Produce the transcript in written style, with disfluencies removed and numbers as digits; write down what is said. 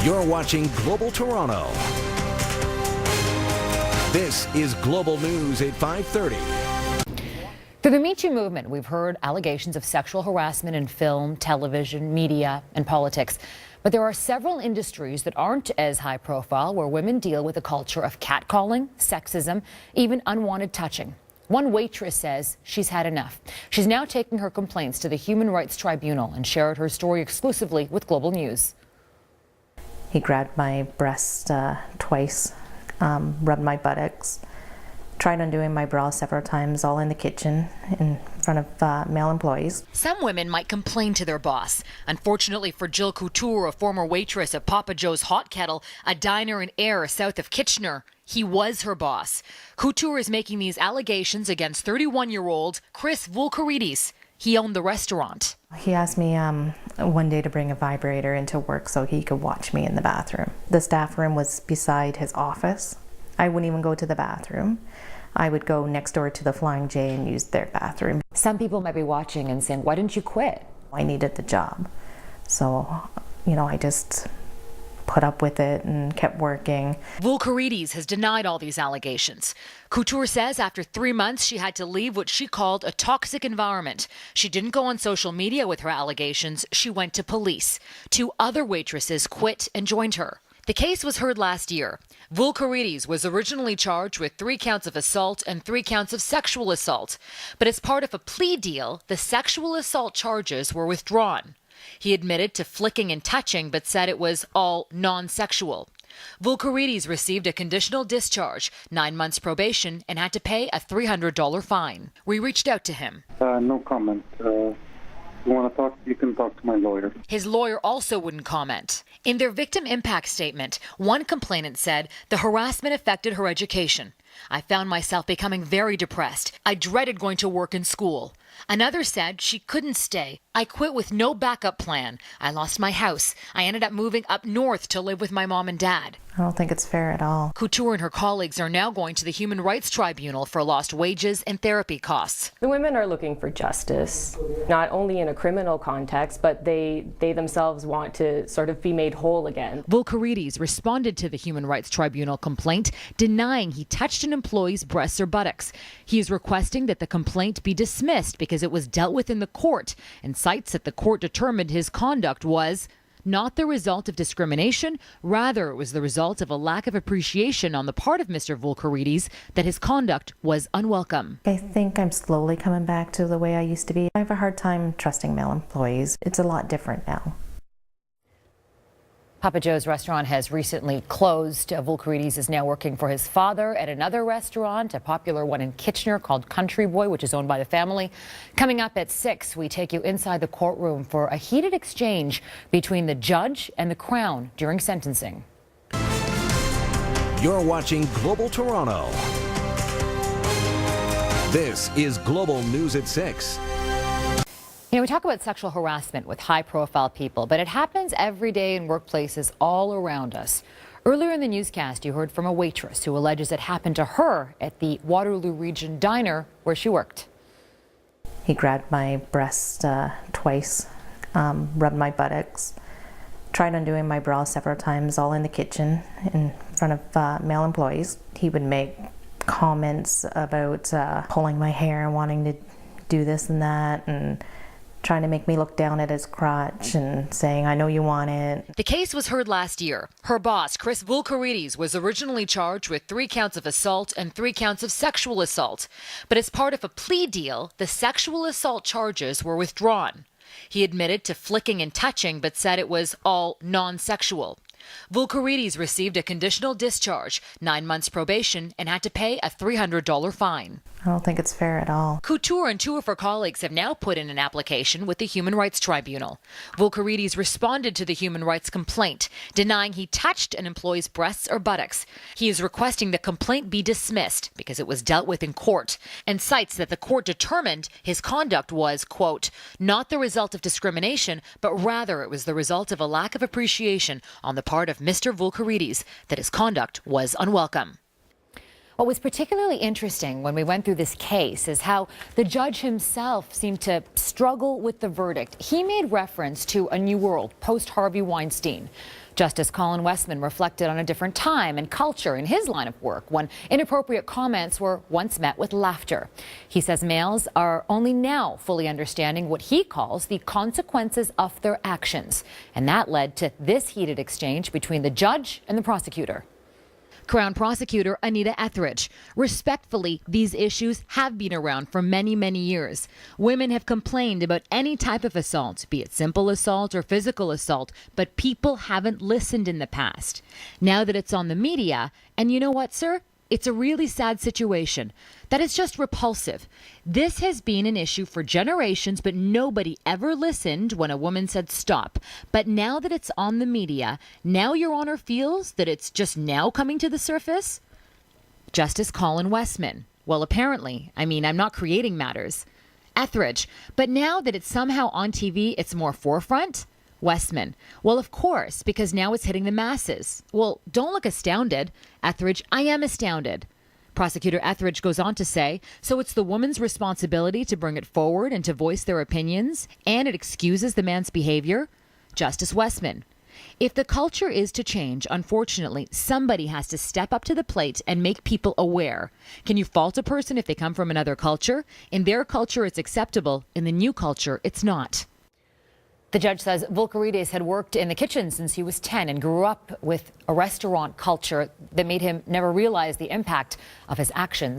You're watching Global Toronto. This is Global News at 5:30. Through the Me Too movement, we've heard allegations of sexual harassment in film, television, media, and politics. But there are several industries that aren't as high profile where women deal with a culture of catcalling, sexism, even unwanted touching. One waitress says she's had enough. She's now taking her complaints to the Human Rights Tribunal and shared her story exclusively with Global News. He grabbed my breast twice, rubbed my buttocks, tried undoing my bra several times, all in the kitchen in front of male employees. Some women might complain to their boss. Unfortunately for Jill Couture, a former waitress at Papa Joe's Hot Kettle, a diner in Ayr south of Kitchener, he was her boss. Couture is making these allegations against 31-year-old Chris Vulkaridis. He owned the restaurant. He asked me one day to bring a vibrator into work so he could watch me in the bathroom. The staff room was beside his office. I wouldn't even go to the bathroom. I would go next door to the Flying J and use their bathroom. Some people might be watching and saying, why didn't you quit? I needed the job. So, I just put up with it and kept working. Vulkaridis has denied all these allegations. Couture says after 3 months, she had to leave what she called a toxic environment. She didn't go on social media with her allegations. She went to police. 2 other waitresses quit and joined her. The case was heard last year. Vulkaridis was originally charged with 3 counts of assault and 3 counts of sexual assault. But as part of a plea deal, the sexual assault charges were withdrawn. He admitted to flicking and touching, but said it was all non-sexual. Vulkaridis received a conditional discharge, 9 months probation, and had to pay a $300 fine. We reached out to him. No comment. You want to talk, you can talk to my lawyer. His lawyer also wouldn't comment. In their victim impact statement, one complainant said the harassment affected her education. I found myself becoming very depressed. I dreaded going to work in school. Another said she couldn't stay. I quit with no backup plan. I lost my house. I ended up moving up north to live with my mom and dad. I don't think it's fair at all. Couture and her colleagues are now going to the Human Rights Tribunal for lost wages and therapy costs. The women are looking for justice, not only in a criminal context, but they themselves want to sort of be made whole again. Vulkaridis responded to the Human Rights Tribunal complaint, denying he touched an employee's breasts or buttocks. He is requesting that the complaint be dismissed because it was dealt with in the court and cites that the court determined his conduct was not the result of discrimination, rather it was the result of a lack of appreciation on the part of Mr. Vulkaridis that his conduct was unwelcome. I think I'm slowly coming back to the way I used to be. I have a hard time trusting male employees. It's a lot different now. Papa Joe's restaurant has recently closed. Vulkaridis is now working for his father at another restaurant, a popular one in Kitchener called Country Boy, which is owned by the family. Coming up at 6, we take you inside the courtroom for a heated exchange between the judge and the Crown during sentencing. You're watching Global Toronto. This is Global News at 6. We talk about sexual harassment with high-profile people, but it happens every day in workplaces all around us. Earlier in the newscast, you heard from a waitress who alleges it happened to her at the Waterloo Region diner where she worked. He grabbed my breast twice, rubbed my buttocks, tried undoing my bra several times, all in the kitchen in front of male employees. He would make comments about pulling my hair and wanting to do this and that, and trying to make me look down at his crotch and saying, I know you want it. The case was heard last year. Her boss, Chris Vulkaridis, was originally charged with 3 counts of assault and 3 counts of sexual assault. But as part of a plea deal, the sexual assault charges were withdrawn. He admitted to flicking and touching, but said it was all non-sexual. Vulkaridis received a conditional discharge, 9 months probation, and had to pay a $300 fine. I don't think it's fair at all. Couture and 2 of her colleagues have now put in an application with the Human Rights Tribunal. Vulkaridis responded to the human rights complaint, denying he touched an employee's breasts or buttocks. He is requesting the complaint be dismissed because it was dealt with in court, and cites that the court determined his conduct was, quote, not the result of discrimination, but rather it was the result of a lack of appreciation on the part of Mr. Vulkaridis that his conduct was unwelcome. What was particularly interesting when we went through this case is how the judge himself seemed to struggle with the verdict. He made reference to a new world post-Harvey Weinstein. Justice Colin Westman reflected on a different time and culture in his line of work when inappropriate comments were once met with laughter. He says males are only now fully understanding what he calls the consequences of their actions. And that led to this heated exchange between the judge and the prosecutor. Crown Prosecutor Anita Etheridge. Respectfully, these issues have been around for many, many years. Women have complained about any type of assault, be it simple assault or physical assault, but people haven't listened in the past. Now that it's on the media, and you know what, sir? It's a really sad situation. That is just repulsive. This has been an issue for generations, but nobody ever listened when a woman said stop. But now that it's on the media, now Your Honor feels that it's just now coming to the surface? Justice Colin Westman. Well, apparently. I'm not creating matters. Etheridge. But now that it's somehow on TV, it's more forefront? Westman. Well, of course, because now it's hitting the masses. Well, don't look astounded. Etheridge, I am astounded. Prosecutor Etheridge goes on to say, so it's the woman's responsibility to bring it forward and to voice their opinions, and it excuses the man's behavior? Justice Westman. If the culture is to change, unfortunately, somebody has to step up to the plate and make people aware. Can you fault a person if they come from another culture? In their culture, it's acceptable. In the new culture, it's not. The judge says Vulkarides had worked in the kitchen since he was 10 and grew up with a restaurant culture that made him never realize the impact of his actions.